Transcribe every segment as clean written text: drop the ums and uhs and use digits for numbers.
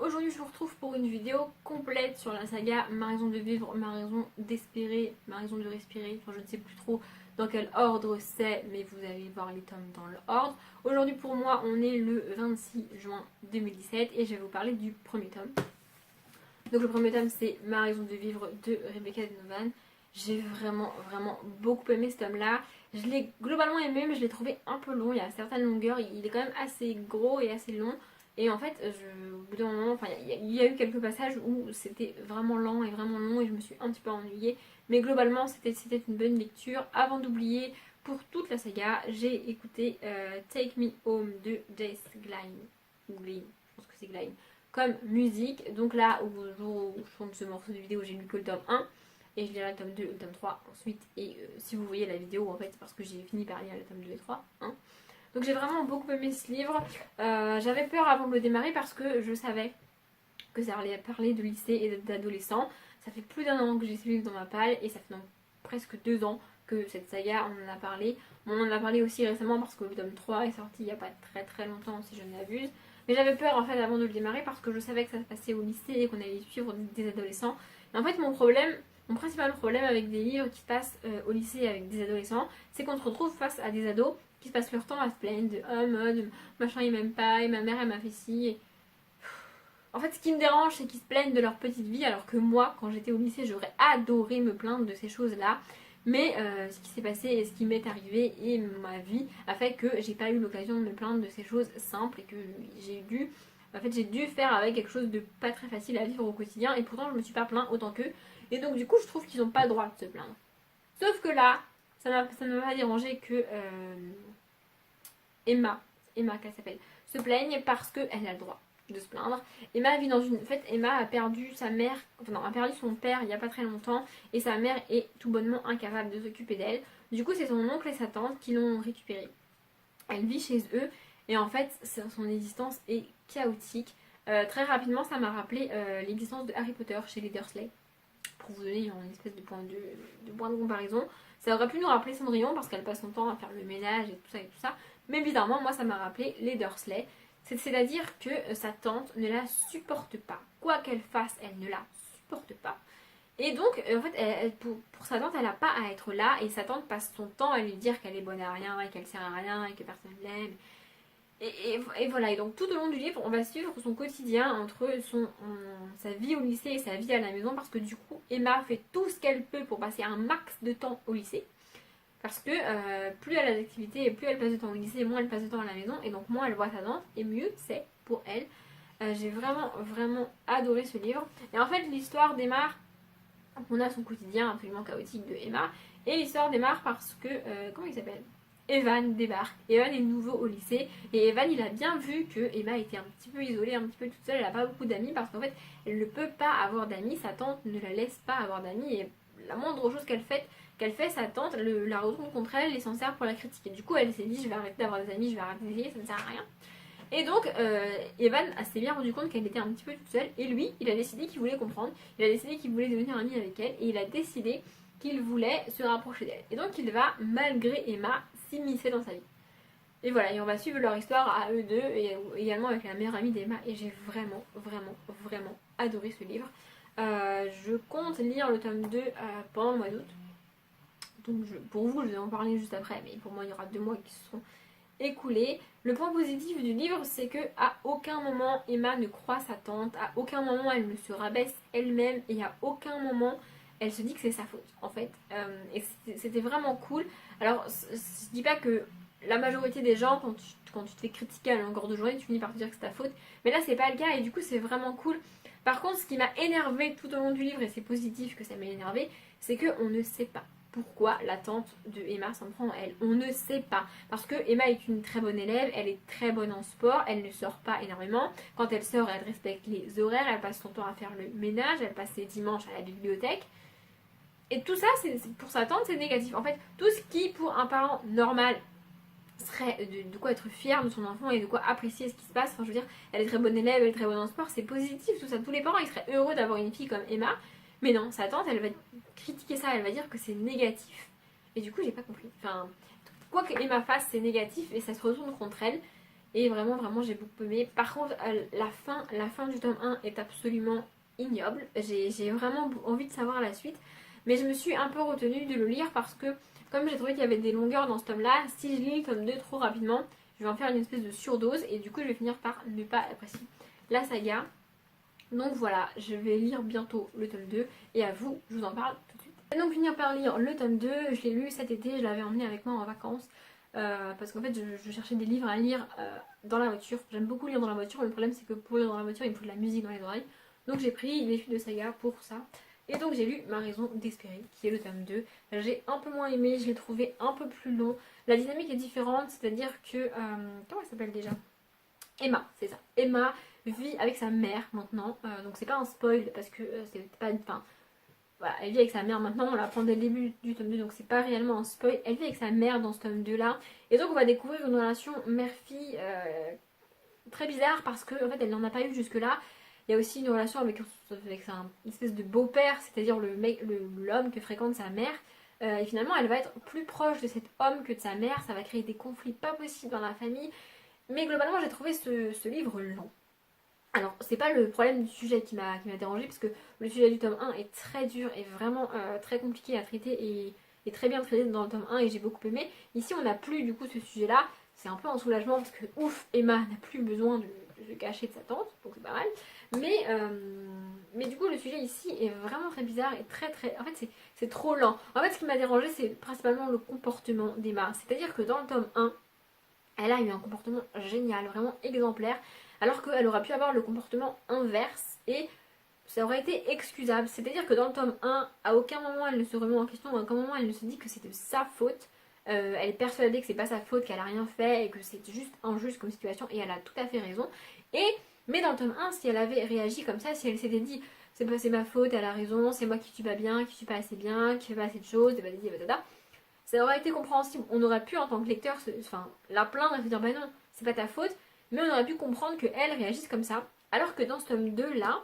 aujourd'hui je vous retrouve pour une vidéo complète sur la saga Ma raison de vivre, ma raison d'espérer, ma raison de respirer. Enfin je ne sais plus trop dans quel ordre c'est, mais vous allez voir les tomes dans l'ordre. Aujourd'hui pour moi on est le 26 juin 2017 et je vais vous parler du premier tome. Donc le premier tome c'est Ma raison de vivre de Rebecca Denovan. J'ai vraiment beaucoup aimé ce tome là. Je l'ai globalement aimé mais je l'ai trouvé un peu long, il y a certaines longueurs, il est quand même assez gros et assez long. Et en fait, au bout d'un moment, enfin, il y a eu quelques passages où c'était vraiment lent et vraiment long et je me suis un petit peu ennuyée. Mais globalement, c'était une bonne lecture. Avant d'oublier, pour toute la saga, j'ai écouté Take Me Home de Jace Glynn. Ou Glynn, je pense que c'est Glynn. Comme musique. Donc là, au jour où je tourne ce morceau de vidéo, j'ai lu que le tome 1. Et je lirai le tome 2 et le tome 3 ensuite. Et si vous voyez la vidéo, en fait, c'est parce que j'ai fini par lire le tome 2 et 3. Hein. Donc j'ai vraiment beaucoup aimé ce livre. J'avais peur avant de le démarrer parce que je savais que ça allait parler de lycée et d'adolescents. Ça fait plus d'1 an que j'ai ce livre dans ma palle et ça fait donc presque 2 ans que cette saga, on en a parlé. Bon, on en a parlé aussi récemment parce que le tome 3 est sorti il n'y a pas très longtemps si je ne m'abuse. Mais j'avais peur en fait avant de le démarrer parce que je savais que ça se passait au lycée et qu'on allait suivre des adolescents. Et en fait mon principal problème avec des livres qui se passent au lycée avec des adolescents, c'est qu'on se retrouve face à des ados qui se passent leur temps à se plaindre de oh mode machin il m'aime pas et ma mère elle m'a fait ci. Et... En fait ce qui me dérange c'est qu'ils se plaignent de leur petite vie alors que moi quand j'étais au lycée j'aurais adoré me plaindre de ces choses là. Mais ce qui s'est passé et ce qui m'est arrivé et ma vie a fait que j'ai pas eu l'occasion de me plaindre de ces choses simples et que j'ai dû faire avec quelque chose de pas très facile à vivre au quotidien et pourtant je me suis pas plaint autant qu'eux. Et donc du coup je trouve qu'ils n'ont pas le droit de se plaindre. Sauf que là, ça ne m'a pas dérangé que Emma qu'elle s'appelle, se plaigne parce qu'elle a le droit de se plaindre. Emma vit dans une... En fait, Emma a perdu sa mère, enfin non, a perdu son père il n'y a pas très longtemps et sa mère est tout bonnement incapable de s'occuper d'elle. Du coup, c'est son oncle et sa tante qui l'ont récupérée. Elle vit chez eux et en fait, son existence est chaotique. Très rapidement, ça m'a rappelé l'existence de Harry Potter chez les Dursley. Pour vous donner une espèce de point de comparaison. Ça aurait pu nous rappeler Cendrillon parce qu'elle passe son temps à faire le ménage et tout ça. Mais bizarrement, moi ça m'a rappelé les Dursley. C'est-à-dire que sa tante ne la supporte pas. Quoi qu'elle fasse, elle ne la supporte pas. Et donc, en fait, pour sa tante, elle n'a pas à être là. Et sa tante passe son temps à lui dire qu'elle est bonne à rien et qu'elle sert à rien et que personne l'aime. Et voilà, et donc tout au long du livre, on va suivre son quotidien entre sa vie au lycée et sa vie à la maison parce que du coup, Emma fait tout ce qu'elle peut pour passer un max de temps au lycée. Parce que plus elle a d'activités et plus elle passe de temps au lycée, moins elle passe de temps à la maison et donc moins elle voit sa tante et mieux c'est pour elle. J'ai vraiment adoré ce livre. Et en fait, l'histoire démarre, on a son quotidien absolument chaotique de Emma et l'histoire démarre parce que, comment il s'appelle ? Evan débarque. Evan est nouveau au lycée et Evan il a bien vu que Emma était un petit peu isolée, un petit peu toute seule, elle n'a pas beaucoup d'amis parce qu'en fait elle ne peut pas avoir d'amis, sa tante ne la laisse pas avoir d'amis et la moindre chose qu'elle fait, sa tante la retourne contre elle et s'en sert pour la critiquer. Du coup elle s'est dit je vais arrêter d'avoir des amis, je vais arrêter d'essayer, ça ne sert à rien. Et donc Evan s'est bien rendu compte qu'elle était un petit peu toute seule et lui il a décidé qu'il voulait comprendre, il a décidé qu'il voulait devenir ami avec elle et il a décidé qu'il voulait se rapprocher d'elle. Et donc il va, malgré Emma, s'immiscer dans sa vie. Et voilà, et on va suivre leur histoire à eux deux et également avec la meilleure amie d'Emma. Et j'ai vraiment adoré ce livre. Je compte lire le tome 2 pendant le mois d'août. Donc pour vous, je vais en parler juste après, mais pour moi, il y aura 2 mois qui se seront écoulés. Le point positif du livre, c'est que à aucun moment Emma ne croit sa tante, à aucun moment elle ne se rabaisse elle-même et à aucun moment elle se dit que c'est sa faute en fait. Et c'était vraiment cool. Alors je dis pas que la majorité des gens quand tu te fais critiquer à longueur de journée tu finis par te dire que c'est ta faute, mais là c'est pas le cas et du coup c'est vraiment cool. Par contre ce qui m'a énervé tout au long du livre, et c'est positif que ça m'ait énervé, c'est qu'on ne sait pas pourquoi la tante de Emma s'en prend à elle. On ne sait pas. Parce que Emma est une très bonne élève, elle est très bonne en sport, elle ne sort pas énormément. Quand elle sort, elle respecte les horaires, elle passe son temps à faire le ménage, elle passe ses dimanches à la bibliothèque. Et tout ça, pour sa tante, c'est négatif. En fait, tout ce qui, pour un parent normal, serait de quoi être fier de son enfant et de quoi apprécier ce qui se passe. Enfin, je veux dire, elle est très bonne élève, elle est très bonne en sport, c'est positif, tout ça. Tous les parents, ils seraient heureux d'avoir une fille comme Emma. Mais non, sa tante, elle va critiquer ça, elle va dire que c'est négatif. Et du coup, j'ai pas compris. Enfin, quoi que Emma fasse, c'est négatif et ça se retourne contre elle. Et vraiment, vraiment, j'ai beaucoup aimé. Par contre, la fin du tome 1 est absolument ignoble. J'ai vraiment envie de savoir la suite. Mais je me suis un peu retenue de le lire parce que, comme j'ai trouvé qu'il y avait des longueurs dans ce tome-là, si je lis le tome 2 trop rapidement, je vais en faire une espèce de surdose et du coup, je vais finir par ne pas apprécier la saga. Donc voilà, je vais lire bientôt le tome 2 et à vous, je vous en parle tout de suite. Et donc finir par lire le tome 2, je l'ai lu cet été, je l'avais emmené avec moi en vacances. Parce qu'en fait je cherchais des livres à lire dans la voiture. J'aime beaucoup lire dans la voiture, mais le problème c'est que pour lire dans la voiture il me faut de la musique dans les oreilles. Donc j'ai pris les suites de saga pour ça. Et donc j'ai lu Ma raison d'espérer, qui est le tome 2. J'ai un peu moins aimé, je l'ai trouvé un peu plus long. La dynamique est différente, c'est-à-dire que... comment elle s'appelle déjà? Emma, c'est ça. Emma vit avec sa mère maintenant. Donc c'est pas un spoil parce que c'est pas une fin. Voilà, elle vit avec sa mère maintenant, on l'apprend dès le début du tome 2, donc c'est pas réellement un spoil. Elle vit avec sa mère dans ce tome 2 là. Et donc on va découvrir une relation mère-fille très bizarre parce qu'en en fait elle n'en a pas eu jusque là. Il y a aussi une relation avec une espèce de beau-père, c'est-à-dire l'homme que fréquente sa mère. Et finalement elle va être plus proche de cet homme que de sa mère, ça va créer des conflits pas possibles dans la famille. Mais globalement j'ai trouvé ce livre lent. Alors, c'est pas le problème du sujet qui m'a dérangé parce que le sujet du tome 1 est très dur et vraiment très compliqué à traiter et très bien traité dans le tome 1 et j'ai beaucoup aimé. Ici, on n'a plus du coup ce sujet-là. C'est un peu un soulagement parce que ouf, Emma n'a plus besoin de se cacher de sa tante, donc c'est pas mal. Mais du coup, le sujet ici est vraiment très bizarre et très. En fait, c'est trop lent. En fait, ce qui m'a dérangé, c'est principalement le comportement d'Emma. C'est-à-dire que dans le tome 1, elle a eu un comportement génial, vraiment exemplaire, alors qu'elle aurait pu avoir le comportement inverse et ça aurait été excusable. C'est-à-dire que dans le tome 1, à aucun moment elle ne se remet en question, à aucun moment elle ne se dit que c'est de sa faute. Elle est persuadée que c'est pas sa faute, qu'elle a rien fait et que c'est juste injuste comme situation et elle a tout à fait raison. Mais dans le tome 1, si elle avait réagi comme ça, si elle s'était dit c'est ma faute, elle a raison, c'est moi qui suis pas bien, qui suis pas assez bien, qui fais pas assez de choses, ça aurait été compréhensible. On aurait pu, en tant que lecteur, la plaindre et se dire bah non, c'est pas ta faute, mais on aurait pu comprendre qu'elle réagisse comme ça. Alors que dans ce tome 2 là,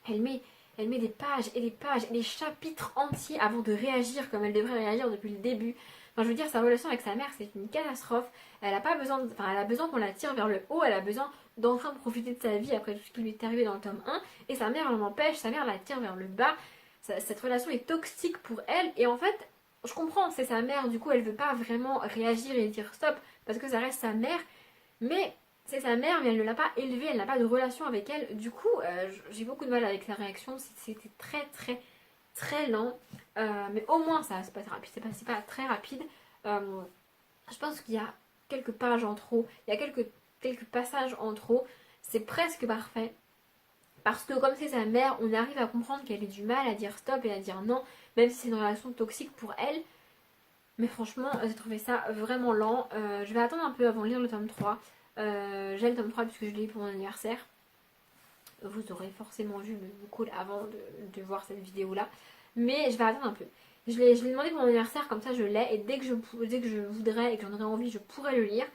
elle met, elle met des pages et des pages et des chapitres entiers avant de réagir comme elle devrait réagir depuis le début. Enfin, je veux dire, sa relation avec sa mère, c'est une catastrophe. Elle a pas besoin, elle a besoin qu'on la tire vers le haut, elle a besoin d'enfin profiter de sa vie après tout ce qui lui est arrivé dans le tome 1. Et sa mère l'en empêche, sa mère la tire vers le bas. Cette relation est toxique pour elle. Et en fait, je comprends, c'est sa mère, du coup elle veut pas vraiment réagir et dire stop parce que ça reste sa mère, mais c'est sa mère, mais elle ne l'a pas élevée, elle n'a pas de relation avec elle. Du coup, j'ai beaucoup de mal avec sa réaction, c'était très lent, mais au moins ça se passe rapide, c'est pas très rapide. Je pense qu'il y a quelques pages en trop, il y a quelques passages en trop, c'est presque parfait. Parce que comme c'est sa mère, on arrive à comprendre qu'elle ait du mal à dire stop et à dire non, même si c'est une relation toxique pour elle. Mais franchement, j'ai trouvé ça vraiment lent. Je vais attendre un peu avant de lire le tome 3. J'ai le tome 3 puisque je l'ai eu pour mon anniversaire. Vous aurez forcément vu mon call avant de voir cette vidéo là. Mais je vais attendre un peu. Je l'ai demandé pour mon anniversaire, comme ça je l'ai. Et dès que je voudrais et que j'en aurais envie, je pourrais le lire.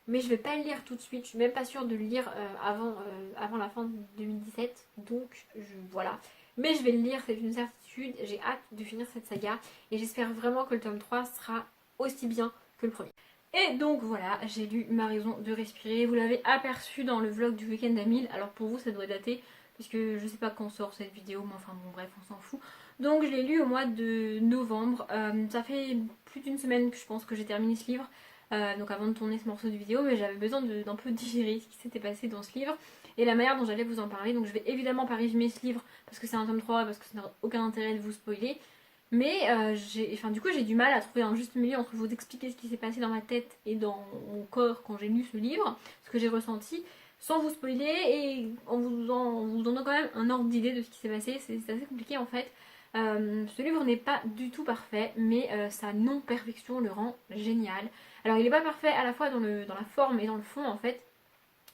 Mais je vais pas le lire tout de suite. Je suis même pas sûre de le lire avant la fin de 2017. Donc voilà. Mais je vais le lire, c'est une certitude. J'ai hâte de finir cette saga. Et j'espère vraiment que le tome 3 sera aussi bien que le premier. Et donc voilà, j'ai lu Ma raison de respirer. Vous l'avez aperçu dans le vlog du week-end à 1000. Alors pour vous ça devrait dater, puisque je sais pas quand sort cette vidéo, mais enfin bon bref, on s'en fout. Donc je l'ai lu au mois de novembre. Ça fait plus d'une semaine que je pense que j'ai terminé ce livre. Donc avant de tourner ce morceau de vidéo, mais j'avais besoin d'un peu digérer ce qui s'était passé dans ce livre et la manière dont j'allais vous en parler. Donc je vais évidemment pas résumer ce livre parce que c'est un tome 3, parce que ça n'a aucun intérêt de vous spoiler. Mais du coup j'ai du mal à trouver un juste milieu entre vous expliquer ce qui s'est passé dans ma tête et dans mon corps quand j'ai lu ce livre, ce que j'ai ressenti, sans vous spoiler et en vous donnant quand même un ordre d'idée de ce qui s'est passé. C'est assez compliqué en fait. Ce livre n'est pas du tout parfait, mais sa non-perfection le rend génial. Alors il est pas parfait à la fois dans la forme et dans le fond en fait,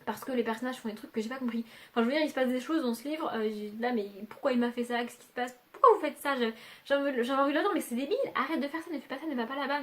parce que les personnages font des trucs que j'ai pas compris. Enfin je veux dire, il se passe des choses dans ce livre, là mais pourquoi il m'a fait ça, qu'est-ce qui se passe, pourquoi vous faites ça, j'avais envie de le dire, mais c'est débile, arrête de faire ça, ne fais pas ça, ne va pas là-bas.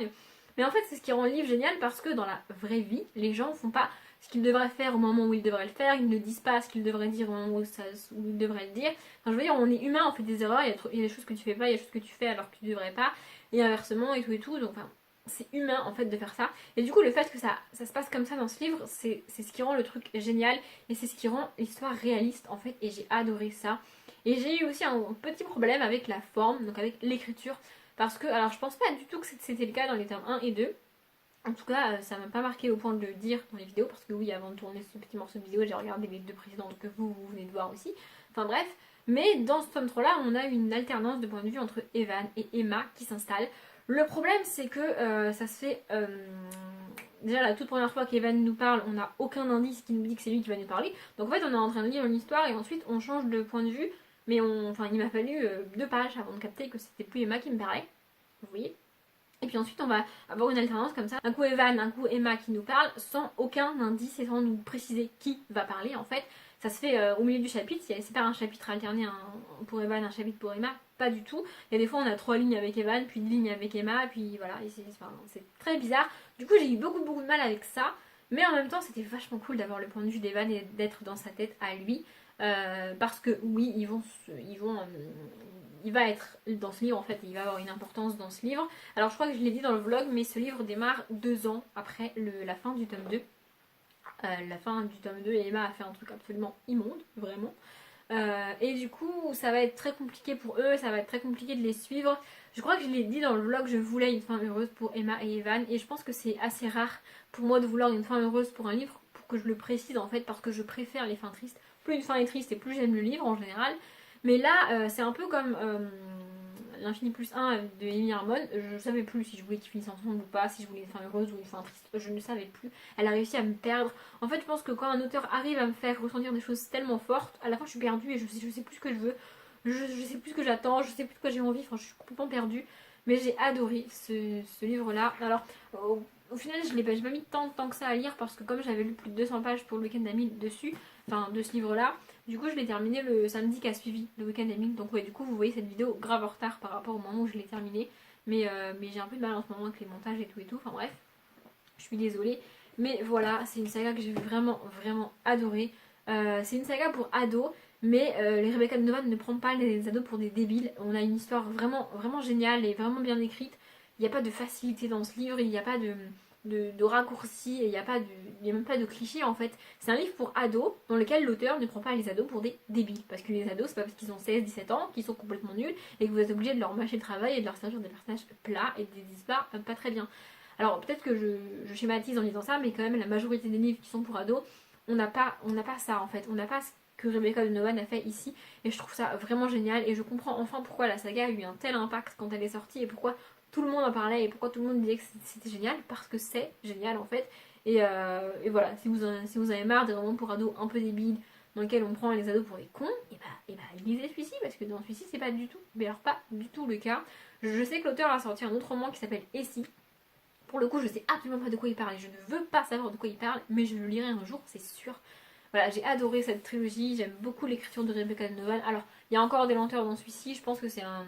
Mais en fait c'est ce qui rend le livre génial parce que dans la vraie vie, les gens font pas ce qu'ils devraient faire au moment où ils devraient le faire, ils ne disent pas ce qu'ils devraient dire au moment où ils devraient le dire. Enfin je veux dire, on est humain, on fait des erreurs, il y a des choses que tu fais pas, il y a des choses que tu fais alors que tu devrais pas, et inversement et tout, donc enfin c'est humain en fait de faire ça. Et du coup le fait que ça se passe comme ça dans ce livre, c'est ce qui rend le truc génial et c'est ce qui rend l'histoire réaliste en fait, et j'ai adoré ça. Et j'ai eu aussi un petit problème avec la forme, donc avec l'écriture, parce que, alors je pense pas du tout que c'était le cas dans les tomes 1 et 2. En tout cas, ça m'a pas marqué au point de le dire dans les vidéos, parce que oui, avant de tourner ce petit morceau de vidéo, j'ai regardé les deux précédentes que vous venez de voir aussi. Enfin bref, mais dans ce tome 3 là, on a une alternance de point de vue entre Evan et Emma qui s'installe. Le problème, c'est que ça se fait... déjà, la toute première fois qu'Evan nous parle, on n'a aucun indice qui nous dit que c'est lui qui va nous parler. Donc en fait, on est en train de lire une histoire et ensuite on change de point de vue. Mais enfin, il m'a fallu 2 pages avant de capter que c'était plus Emma qui me parlait. Vous voyez. Et puis ensuite on va avoir une alternance comme ça, un coup Evan, un coup Emma qui nous parle sans aucun indice et sans nous préciser qui va parler en fait. Ça se fait au milieu du chapitre, c'est pas un chapitre alterné pour Evan, un chapitre pour Emma, pas du tout. Il y a des fois on a 3 lignes avec Evan, puis 1 ligne avec Emma, puis voilà, c'est très bizarre. Du coup j'ai eu beaucoup de mal avec ça, mais en même temps c'était vachement cool d'avoir le point de vue d'Evan et d'être dans sa tête à lui. Parce que oui, il va être dans ce livre en fait, il va avoir une importance dans ce livre. Alors je crois que je l'ai dit dans le vlog, mais ce livre démarre 2 ans après la fin du tome 2. La fin du tome 2, et Emma a fait un truc absolument immonde, vraiment. Et du coup, ça va être très compliqué pour eux, ça va être très compliqué de les suivre. Je crois que je l'ai dit dans le vlog, je voulais une fin heureuse pour Emma et Evan, et je pense que c'est assez rare pour moi de vouloir une fin heureuse pour un livre, pour que je le précise en fait, parce que je préfère les fins tristes. Plus une fin est triste et plus j'aime le livre en général. Mais là, c'est un peu comme l'Infini plus 1 de Amy Harmon. Je ne savais plus si je voulais qu'ils finissent ensemble ou pas, si je voulais une fin heureuse ou une fin triste. Je ne savais plus. Elle a réussi à me perdre. En fait, je pense que quand un auteur arrive à me faire ressentir des choses tellement fortes, à la fin je suis perdue et je sais plus ce que je veux. Je sais plus ce que j'attends, je sais plus de quoi j'ai envie. Enfin, je suis complètement perdue. Mais j'ai adoré ce livre-là. Alors, au final, je n'ai pas mis tant de temps que ça à lire parce que comme j'avais lu plus de 200 pages pour le week-end d'amis dessus, enfin de ce livre-là, du coup je l'ai terminé le samedi qui a suivi le week-end d'amis. Donc ouais, du coup vous voyez cette vidéo grave en retard par rapport au moment où je l'ai terminé. Mais j'ai un peu de mal en ce moment avec les montages et tout. Enfin bref, je suis désolée. Mais voilà, c'est une saga que j'ai vraiment adorée. C'est une saga pour ados. Mais les Rebecca de Nova ne prend pas les ados pour des débiles. On a une histoire vraiment géniale et vraiment bien écrite. Il n'y a pas de facilité dans ce livre, il n'y a pas de raccourcis, il n'y a même pas de clichés en fait. C'est un livre pour ados dans lequel l'auteur ne prend pas les ados pour des débiles. Parce que les ados, c'est pas parce qu'ils ont 16-17 ans qu'ils sont complètement nuls et que vous êtes obligé de leur mâcher le travail et de leur servir des personnages plats et des histoires pas très bien. Alors peut-être que je schématise en disant ça, mais quand même la majorité des livres qui sont pour ados, on n'a pas ça en fait. On n'a pas ce que Rebecca de Novan a fait ici, et je trouve ça vraiment génial, et je comprends enfin pourquoi la saga a eu un tel impact quand elle est sortie et pourquoi tout le monde en parlait et pourquoi tout le monde disait que c'était génial, parce que c'est génial en fait. Et voilà, si vous en avez marre des romans pour ados un peu débiles dans lesquels on prend les ados pour des cons, et bah lisez celui-ci, parce que dans celui-ci c'est pas du tout, mais alors pas du tout le cas. Je sais que l'auteur a sorti un autre roman qui s'appelle Essie. Pour le coup, je sais absolument pas de quoi il parle et je ne veux pas savoir de quoi il parle, mais je le lirai un jour, c'est sûr. Voilà, j'ai adoré cette trilogie, j'aime beaucoup l'écriture de Rebecca de Novan. Alors, il y a encore des lenteurs dans celui-ci, je pense que c'est un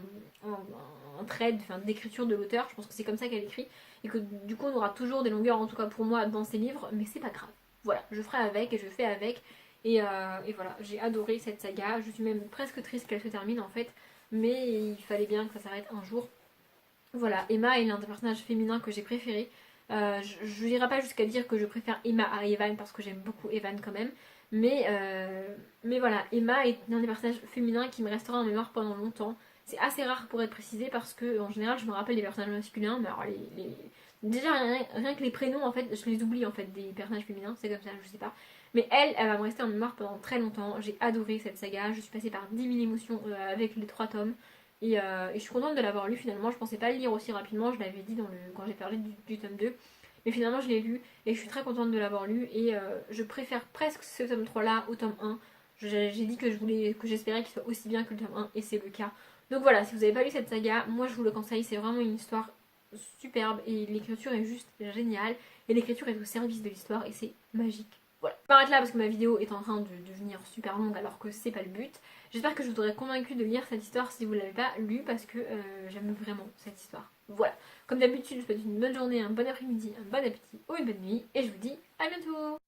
trait d'écriture de l'auteur, je pense que c'est comme ça qu'elle écrit, et que du coup on aura toujours des longueurs, en tout cas pour moi, dans ses livres, mais c'est pas grave. Voilà, je ferai avec et je fais avec, et voilà, j'ai adoré cette saga, je suis même presque triste qu'elle se termine en fait, mais il fallait bien que ça s'arrête un jour. Voilà, Emma est l'un des personnages féminins que j'ai préférés. Je n'irai pas jusqu'à dire que je préfère Emma à Evan parce que j'aime beaucoup Evan quand même. Mais voilà, Emma est l'un des personnages féminins qui me restera en mémoire pendant longtemps. C'est assez rare pour être précisé parce que en général je me rappelle des personnages masculins, mais alors déjà rien que les prénoms en fait, je les oublie en fait des personnages féminins, c'est comme ça, je sais pas. Mais elle va me rester en mémoire pendant très longtemps. J'ai adoré cette saga, je suis passée par 10 000 émotions avec les 3 tomes. Et je suis contente de l'avoir lu finalement, je pensais pas le lire aussi rapidement, je l'avais dit quand j'ai parlé du tome 2. Mais finalement je l'ai lu et je suis très contente de l'avoir lu et je préfère presque ce tome 3 là au tome 1. J'ai dit que j'espérais qu'il soit aussi bien que le tome 1 et c'est le cas. Donc voilà, si vous n'avez pas lu cette saga, moi je vous le conseille, c'est vraiment une histoire superbe et l'écriture est juste géniale et l'écriture est au service de l'histoire et c'est magique. Voilà. Je m'arrête là parce que ma vidéo est en train de devenir super longue alors que c'est pas le but. J'espère que je vous aurai convaincu de lire cette histoire si vous ne l'avez pas lue parce que j'aime vraiment cette histoire. Voilà. Comme d'habitude, je vous souhaite une bonne journée, un bon après-midi, un bon appétit ou une bonne nuit et je vous dis à bientôt.